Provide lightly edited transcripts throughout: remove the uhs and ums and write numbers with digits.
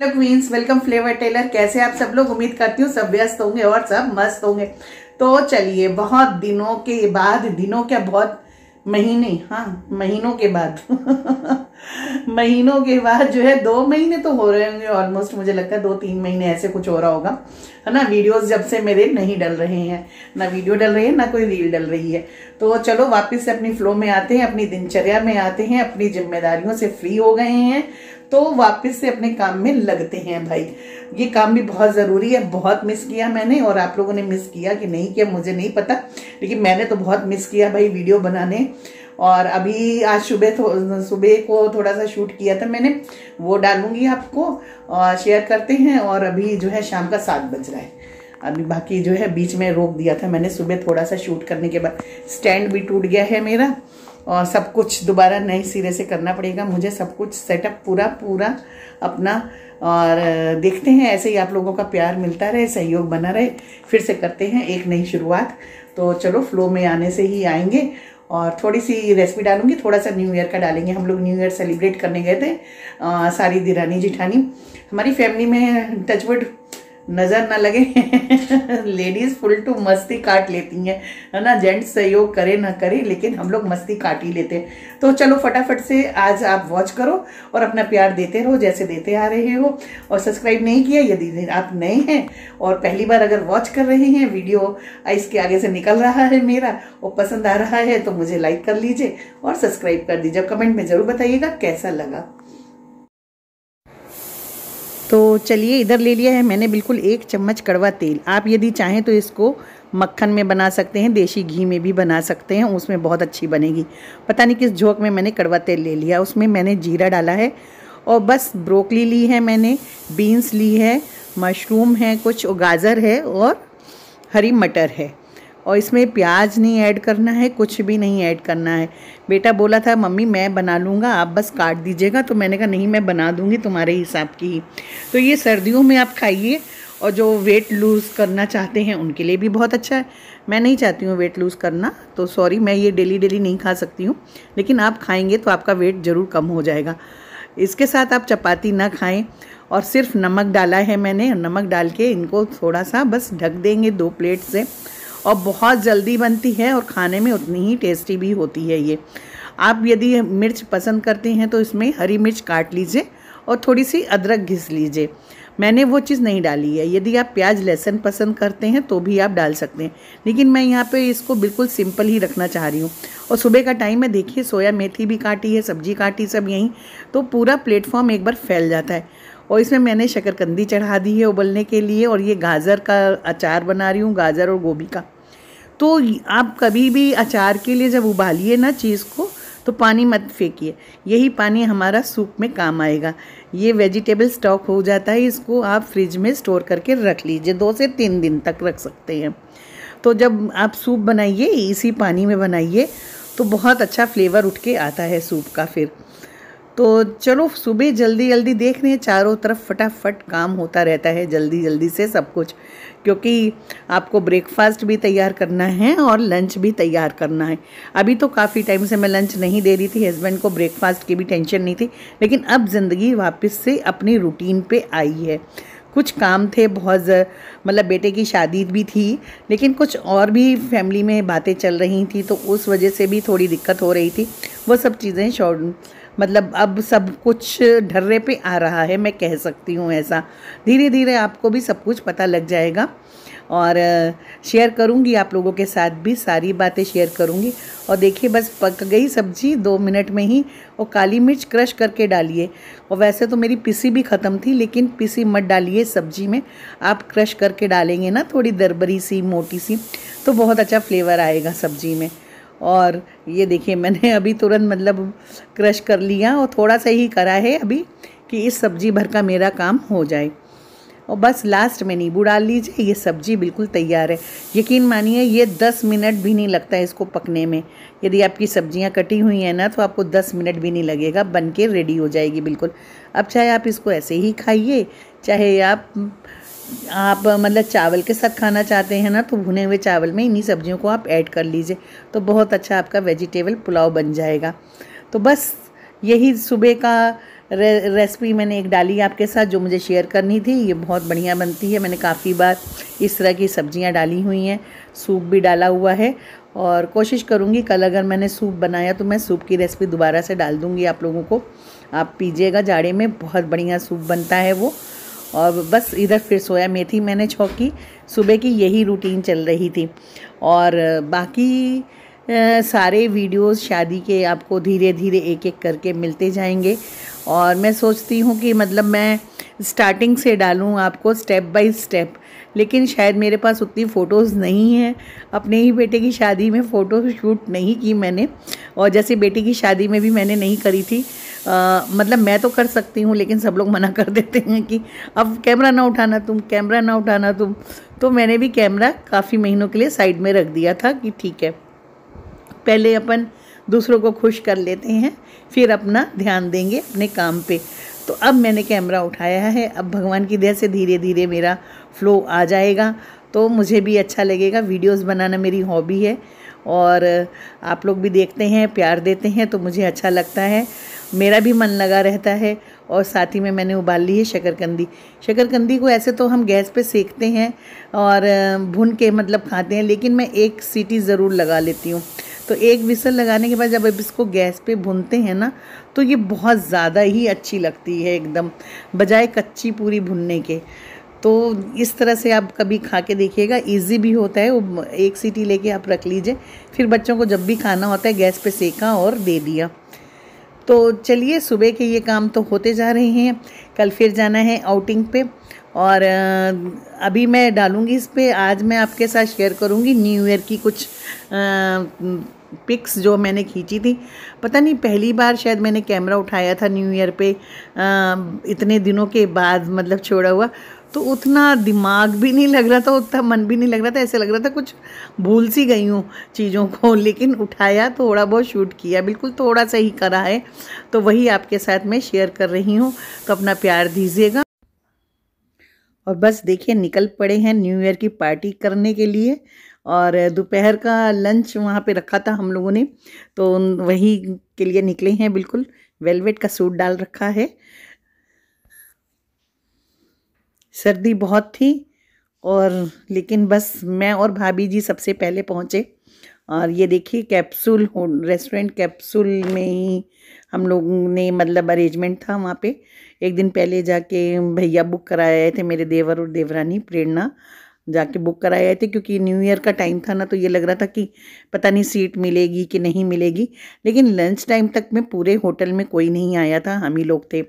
Hello queens, welcome flavour tailor. कैसे आप सब लोग? उम्मीद करती हूँ सब व्यस्त होंगे और सब मस्त होंगे। तो चलिए, बहुत दिनों के बाद, दिनों क्या बहुत महीने, हाँ महीनों के बाद महीनों के बाद जो है 2 महीने तो हो रहे होंगे ऑलमोस्ट, मुझे लगता है 2-3 महीने ऐसे कुछ हो रहा होगा, है ना। वीडियोस जब से मेरे नहीं डल रहे हैं, ना वीडियो डल रही है ना कोई रील डल रही है। तो चलो वापस से अपनी फ्लो में आते हैं, अपनी दिनचर्या में आते हैं, अपनी जिम्मेदारियों से फ्री हो गए हैं तो वापस से अपने काम में लगते हैं भाई। ये काम भी बहुत ज़रूरी है। बहुत मिस किया मैंने, और आप लोगों ने मिस किया कि नहीं किया मुझे नहीं पता, लेकिन मैंने तो बहुत मिस किया भाई वीडियो बनाने। और अभी आज सुबह को थोड़ा सा शूट किया था मैंने, वो डालूंगी आपको और शेयर करते हैं। और अभी जो है शाम का 7 बज रहा है, अभी बाकी जो है बीच में रोक दिया था मैंने सुबह थोड़ा सा शूट करने के बाद। स्टैंड भी टूट गया है मेरा और सब कुछ दोबारा नए सिरे से करना पड़ेगा मुझे, सब कुछ सेटअप पूरा अपना। और देखते हैं, ऐसे ही आप लोगों का प्यार मिलता रहे, सहयोग बना रहे, फिर से करते हैं एक नई शुरुआत। तो चलो फ्लो में आने से ही आएंगे। और थोड़ी सी रेसिपी डालूंगी, थोड़ा सा न्यू ईयर का डालेंगे। हम लोग न्यू ईयर सेलिब्रेट करने गए थे, सारी दिरानी जिठानी हमारी फैमिली में, टचवुड नजर ना लगे लेडीज फुल टू मस्ती काट लेती हैं, है ना। जेंट्स सहयोग करे ना करे, लेकिन हम लोग मस्ती काट ही लेते हैं। तो चलो फटाफट से आज आप वॉच करो और अपना प्यार देते रहो जैसे देते आ रहे हो। और सब्सक्राइब नहीं किया यदि आप नए हैं और पहली बार अगर वॉच कर रहे हैं, वीडियो इसके आगे से निकल रहा है मेरा और पसंद आ रहा है तो मुझे लाइक कर लीजिए और सब्सक्राइब कर दीजिए। कमेंट में जरूर बताइएगा कैसा लगा। तो चलिए, इधर ले लिया है मैंने बिल्कुल 1 चम्मच कड़वा तेल। आप यदि चाहें तो इसको मक्खन में बना सकते हैं, देसी घी में भी बना सकते हैं, उसमें बहुत अच्छी बनेगी। पता नहीं किस झोंक में मैंने कड़वा तेल ले लिया। उसमें मैंने जीरा डाला है और बस ब्रोकली ली है मैंने, बीन्स ली है, मशरूम है कुछ, और गाजर है और हरी मटर है। और इसमें प्याज नहीं ऐड करना है, कुछ भी नहीं ऐड करना है। बेटा बोला था मम्मी मैं बना लूँगा, आप बस काट दीजिएगा, तो मैंने कहा नहीं मैं बना दूँगी तुम्हारे हिसाब की। तो ये सर्दियों में आप खाइए, और जो वेट लूज़ करना चाहते हैं उनके लिए भी बहुत अच्छा है। मैं नहीं चाहती हूँ वेट लूज़ करना, तो सॉरी मैं ये डेली नहीं खा सकती हूँ, लेकिन आप खाएँगे तो आपका वेट ज़रूर कम हो जाएगा। इसके साथ आप चपाती ना खाएँ। और सिर्फ नमक डाला है मैंने, नमक डाल के इनको थोड़ा सा बस ढक देंगे 2 प्लेट से। और बहुत जल्दी बनती है और खाने में उतनी ही टेस्टी भी होती है ये। आप यदि मिर्च पसंद करते हैं तो इसमें हरी मिर्च काट लीजिए और थोड़ी सी अदरक घिस लीजिए। मैंने वो चीज़ नहीं डाली है। यदि आप प्याज लहसुन पसंद करते हैं तो भी आप डाल सकते हैं, लेकिन मैं यहाँ पे इसको बिल्कुल सिंपल ही रखना चाह रही हूँ। और सुबह का टाइम है, देखिए सोया मेथी भी काटी है, सब्जी काटी, सब यहीं, तो पूरा प्लेटफॉर्म एक बार फैल जाता है। और इसमें मैंने शकरकंदी चढ़ा दी है उबलने के लिए, और ये गाजर का अचार बना रही हूँ, गाजर और गोभी का। तो आप कभी भी अचार के लिए जब उबालिए ना चीज़ को, तो पानी मत फेंकिए, यही पानी हमारा सूप में काम आएगा। ये वेजिटेबल स्टॉक हो जाता है, इसको आप फ्रिज में स्टोर करके रख लीजिए, 2 से 3 दिन तक रख सकते हैं। तो जब आप सूप बनाइए इसी पानी में बनाइए तो बहुत अच्छा फ्लेवर उठ के आता है सूप का फिर। तो चलो सुबह जल्दी देख रहे हैं, चारों तरफ फटाफट काम होता रहता है, जल्दी से सब कुछ, क्योंकि आपको ब्रेकफास्ट भी तैयार करना है और लंच भी तैयार करना है। अभी तो काफ़ी टाइम से मैं लंच नहीं दे रही थी, हस्बैंड को ब्रेकफास्ट की भी टेंशन नहीं थी, लेकिन अब ज़िंदगी वापस से अपनी रूटीन पे आई है। कुछ काम थे बहुत, मतलब बेटे की शादी भी थी, लेकिन कुछ और भी फैमिली में बातें चल रही थी, तो उस वजह से भी थोड़ी दिक्कत हो रही थी। वो सब चीज़ें मतलब अब सब कुछ ढर्रे पे आ रहा है, मैं कह सकती हूँ ऐसा। धीरे आपको भी सब कुछ पता लग जाएगा और शेयर करूँगी आप लोगों के साथ भी, सारी बातें शेयर करूँगी। और देखिए बस पक गई सब्जी 2 मिनट में ही। और काली मिर्च क्रश करके डालिए, और वैसे तो मेरी पिसी भी ख़त्म थी, लेकिन पिसी मत डालिए सब्जी में, आप क्रश करके डालेंगे ना, थोड़ी दरबरी सी मोटी सी, तो बहुत अच्छा फ्लेवर आएगा सब्जी में। और ये देखिए मैंने अभी तुरंत मतलब क्रश कर लिया, और थोड़ा सा ही करा है अभी कि इस सब्जी भर का मेरा काम हो जाए। और बस लास्ट में नींबू डाल लीजिए, ये सब्जी बिल्कुल तैयार है। यकीन मानिए ये 10 मिनट भी नहीं लगता है इसको पकने में। यदि आपकी सब्जियां कटी हुई हैं ना, तो आपको 10 मिनट भी नहीं लगेगा, बन के रेडी हो जाएगी बिल्कुल। अब चाहे आप इसको ऐसे ही खाइए, चाहे आप मतलब चावल के साथ खाना चाहते हैं ना, तो भुने हुए चावल में इन्हीं सब्जियों को आप ऐड कर लीजिए, तो बहुत अच्छा आपका वेजिटेबल पुलाव बन जाएगा। तो बस यही सुबह का रेसिपी मैंने एक डाली आपके साथ जो मुझे शेयर करनी थी। ये बहुत बढ़िया बनती है, मैंने काफ़ी बार इस तरह की सब्जियां डाली हुई हैं, सूप भी डाला हुआ है। और कोशिश करूँगी कल अगर मैंने सूप बनाया तो मैं सूप की रेसिपी दोबारा से डाल दूँगी आप लोगों को, आप पीजिएगा। जाड़े में बहुत बढ़िया सूप बनता है वो। और बस इधर फिर सोया मेथी मैंने छौंकी, सुबह की यही रूटीन चल रही थी। और बाकी सारे वीडियोस शादी के आपको धीरे धीरे एक एक करके मिलते जाएंगे। और मैं सोचती हूँ कि मतलब मैं स्टार्टिंग से डालूँ आपको स्टेप बाय स्टेप, लेकिन शायद मेरे पास उतनी फ़ोटोज़ नहीं हैं। अपने ही बेटे की शादी में फ़ोटो शूट नहीं की मैंने, और जैसे बेटी की शादी में भी मैंने नहीं करी थी। मतलब मैं तो कर सकती हूँ लेकिन सब लोग मना कर देते हैं कि अब कैमरा ना उठाना तुम, कैमरा ना उठाना तुम। तो मैंने भी कैमरा काफ़ी महीनों के लिए साइड में रख दिया था कि ठीक है, पहले अपन दूसरों को खुश कर लेते हैं, फिर अपना ध्यान देंगे अपने काम पे। तो अब मैंने कैमरा उठाया है, अब भगवान की दया से धीरे धीरे मेरा फ्लो आ जाएगा तो मुझे भी अच्छा लगेगा। वीडियोस बनाना मेरी हॉबी है और आप लोग भी देखते हैं, प्यार देते हैं तो मुझे अच्छा लगता है, मेरा भी मन लगा रहता है। और साथ ही में मैंने उबाल ली है शकरकंदी। शकरकंदी को ऐसे तो हम गैस पे सेकते हैं और भून के मतलब खाते हैं, लेकिन मैं एक सीटी ज़रूर लगा लेती हूँ। तो एक विसल लगाने के बाद जब अब इसको गैस पे भूनते हैं ना तो ये बहुत ज़्यादा ही अच्छी लगती है एकदम, बजाय कच्ची पूरी भुनने के। तो इस तरह से आप कभी खा के देखिएगा, इजी भी होता है। वो एक सीटी लेके आप रख लीजिए, फिर बच्चों को जब भी खाना होता है गैस पे सेका और दे दिया। तो चलिए, सुबह के ये काम तो होते जा रहे हैं, कल फिर जाना है आउटिंग पे। और अभी मैं डालूँगी इस पे, आज मैं आपके साथ शेयर करूँगी न्यू ईयर की कुछ पिक्स जो मैंने खींची थी। पता नहीं पहली बार शायद मैंने कैमरा उठाया था न्यू ईयर पे, इतने दिनों के बाद मतलब छोड़ा हुआ, तो उतना दिमाग भी नहीं लग रहा था, उतना मन भी नहीं लग रहा था, ऐसे लग रहा था कुछ भूल सी गई हूँ चीज़ों को। लेकिन उठाया, थोड़ा बहुत शूट किया, बिल्कुल थोड़ा सा ही करा है, तो वही आपके साथ मैं शेयर कर रही हूँ। तो अपना प्यार दीजिएगा। और बस देखिए, निकल पड़े हैं न्यू ईयर की पार्टी करने के लिए। और दोपहर का लंच वहाँ पे रखा था हम लोगों ने, तो वही के लिए निकले हैं। बिल्कुल वेलवेट का सूट डाल रखा है, सर्दी बहुत थी और लेकिन बस मैं और भाभी जी सबसे पहले पहुँचे। और ये देखिए कैप्सूल रेस्टोरेंट कैप्सूल में ही हम लोगों ने मतलब अरेंजमेंट था वहाँ पे। एक दिन पहले जाके भैया बुक कराए आए थे, मेरे देवर और देवरानी प्रेरणा जाके बुक कराए आए थे, क्योंकि न्यू ईयर का टाइम था ना, तो ये लग रहा था कि पता नहीं सीट मिलेगी कि नहीं मिलेगी। लेकिन लंच टाइम तक में पूरे होटल में कोई नहीं आया था, हम ही लोग थे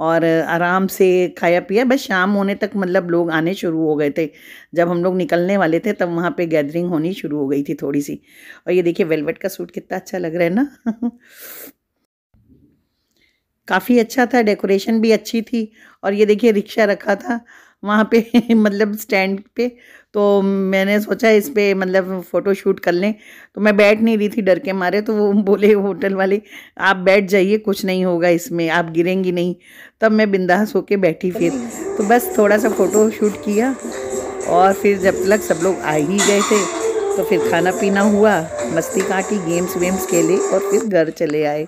और आराम से खाया पिया। बस शाम होने तक मतलब लोग आने शुरू हो गए थे, जब हम लोग निकलने वाले थे तब वहाँ पे गैदरिंग होनी शुरू हो गई थी थोड़ी सी। और ये देखिए वेलवेट का सूट कितना अच्छा लग रहा है ना। काफ़ी अच्छा था, डेकोरेशन भी अच्छी थी। और ये देखिए रिक्शा रखा था वहाँ पे मतलब स्टैंड पे, तो मैंने सोचा इस पे मतलब फ़ोटो शूट कर लें। तो मैं बैठ नहीं रही थी डर के मारे, तो वो बोले होटल वाले आप बैठ जाइए, कुछ नहीं होगा इसमें, आप गिरेंगी नहीं। तब मैं बिंदास होके बैठी फिर। तो बस थोड़ा सा फ़ोटो शूट किया और फिर जब तक सब लोग आ ही गए थे तो फिर खाना पीना हुआ, मस्ती काटी, गेम्स वेम्स खेले और फिर घर चले आए।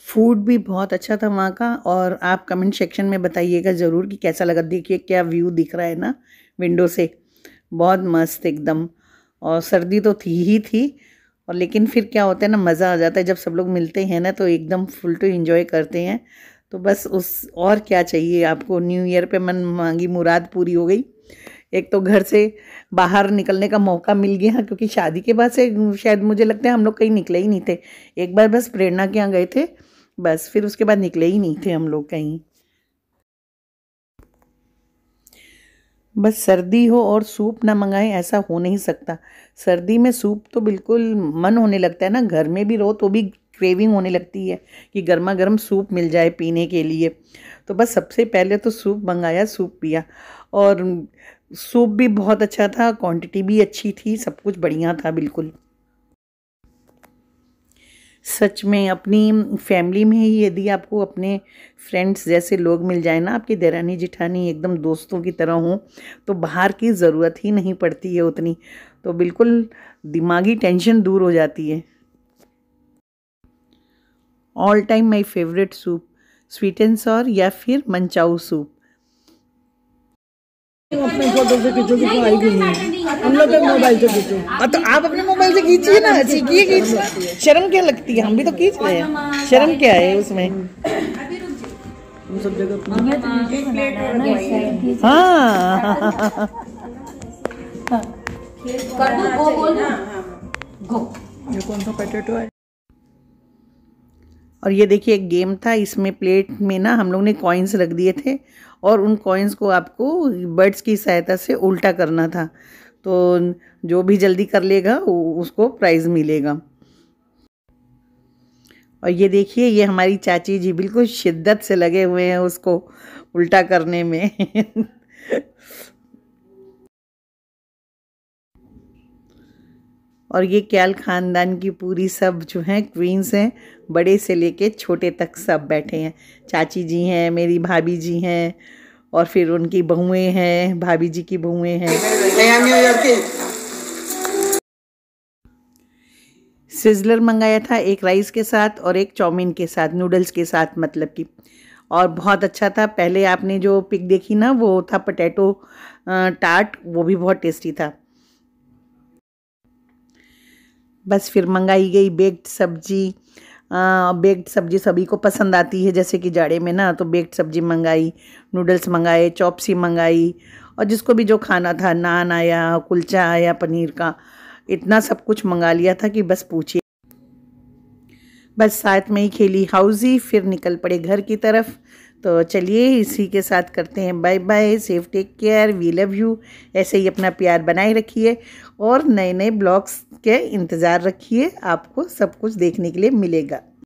फूड भी बहुत अच्छा था वहाँ का। और आप कमेंट सेक्शन में बताइएगा ज़रूर कि कैसा लगा। देखिए क्या व्यू दिख रहा है ना विंडो से, बहुत मस्त एकदम। और सर्दी तो थी ही थी, और लेकिन फिर क्या होता है ना, मज़ा आ जाता है जब सब लोग मिलते हैं ना, तो एकदम फुल टू एंजॉय करते हैं। तो बस उस और क्या चाहिए आपको, न्यू ईयर पे मन मांगी मुराद पूरी हो गई। एक तो घर से बाहर निकलने का मौका मिल गया, क्योंकि शादी के बाद से शायद मुझे लगता है हम लोग कहीं निकले ही नहीं थे। एक बार बस प्रेरणा के यहाँ गए थे, बस फिर उसके बाद निकले ही नहीं थे हम लोग कहीं। बस सर्दी हो और सूप ना मंगाएं ऐसा हो नहीं सकता। सर्दी में सूप तो बिल्कुल मन होने लगता है ना, घर में भी रहो तो भी क्रेविंग होने लगती है कि गर्मा गर्म सूप मिल जाए पीने के लिए। तो बस सबसे पहले तो सूप मंगाया, सूप पिया। और सूप भी बहुत अच्छा था, क्वांटिटी भी अच्छी थी, सब कुछ बढ़िया था बिल्कुल। सच में अपनी फैमिली में ही यदि आपको अपने फ्रेंड्स जैसे लोग मिल जाए ना, आपकी देरानी जिठानी एकदम दोस्तों की तरह हों, तो बाहर की ज़रूरत ही नहीं पड़ती है उतनी। तो बिल्कुल दिमागी टेंशन दूर हो जाती है। All time my favourite soup, sweet and sour या फिर मंचाऊ सूप। अपने फोटो से खींचो, कि आएगी नहीं, हम लोग मोबाइल से खींचो। तो आप अपने मोबाइल से खींचिए ना, सीखिए खींचना। शर्म क्या लगती है, हम भी तो खींच रहे हैं, शर्म क्या है उसमें। सब जगह हाँ ये कौन सा पोटैटो है। और ये देखिए एक गेम था, इसमें प्लेट में ना हम लोग ने कॉइन्स रख दिए थे और उन कॉइन्स को आपको बर्ड्स की सहायता से उल्टा करना था, तो जो भी जल्दी कर लेगा उसको प्राइज़ मिलेगा। और ये देखिए ये हमारी चाची जी बिल्कुल शिद्दत से लगे हुए हैं उसको उल्टा करने में। और ये क्याल ख़ानदान की पूरी सब जो हैं क्वींस हैं, बड़े से लेके छोटे तक सब बैठे हैं। चाची जी हैं, मेरी भाभी जी हैं और फिर उनकी बहुएं हैं, भाभी जी की बहुएं हैं। सिजलर मंगाया था, एक राइस के साथ और एक चाउमीन के साथ, नूडल्स के साथ मतलब कि, और बहुत अच्छा था। पहले आपने जो पिक देखी ना वो था पोटैटो टार्ट, वो भी बहुत टेस्टी था। बस फिर मंगाई गई बेक्ड सब्जी। बेक्ड सब्जी सभी को पसंद आती है, जैसे कि जाड़े में ना, तो बेक्ड सब्जी मंगाई, नूडल्स मंगाए, चॉप्सी मंगाई, और जिसको भी जो खाना था, नान आया, कुलचा आया पनीर का, इतना सब कुछ मंगा लिया था कि बस पूछिए। बस साथ में ही खेली हाउसी, फिर निकल पड़े घर की तरफ। तो चलिए इसी के साथ करते हैं bye bye, safe take care, we love you. ऐसे ही अपना प्यार बनाए रखिए और नए नए ब्लॉग्स के इंतज़ार रखिए, आपको सब कुछ देखने के लिए मिलेगा।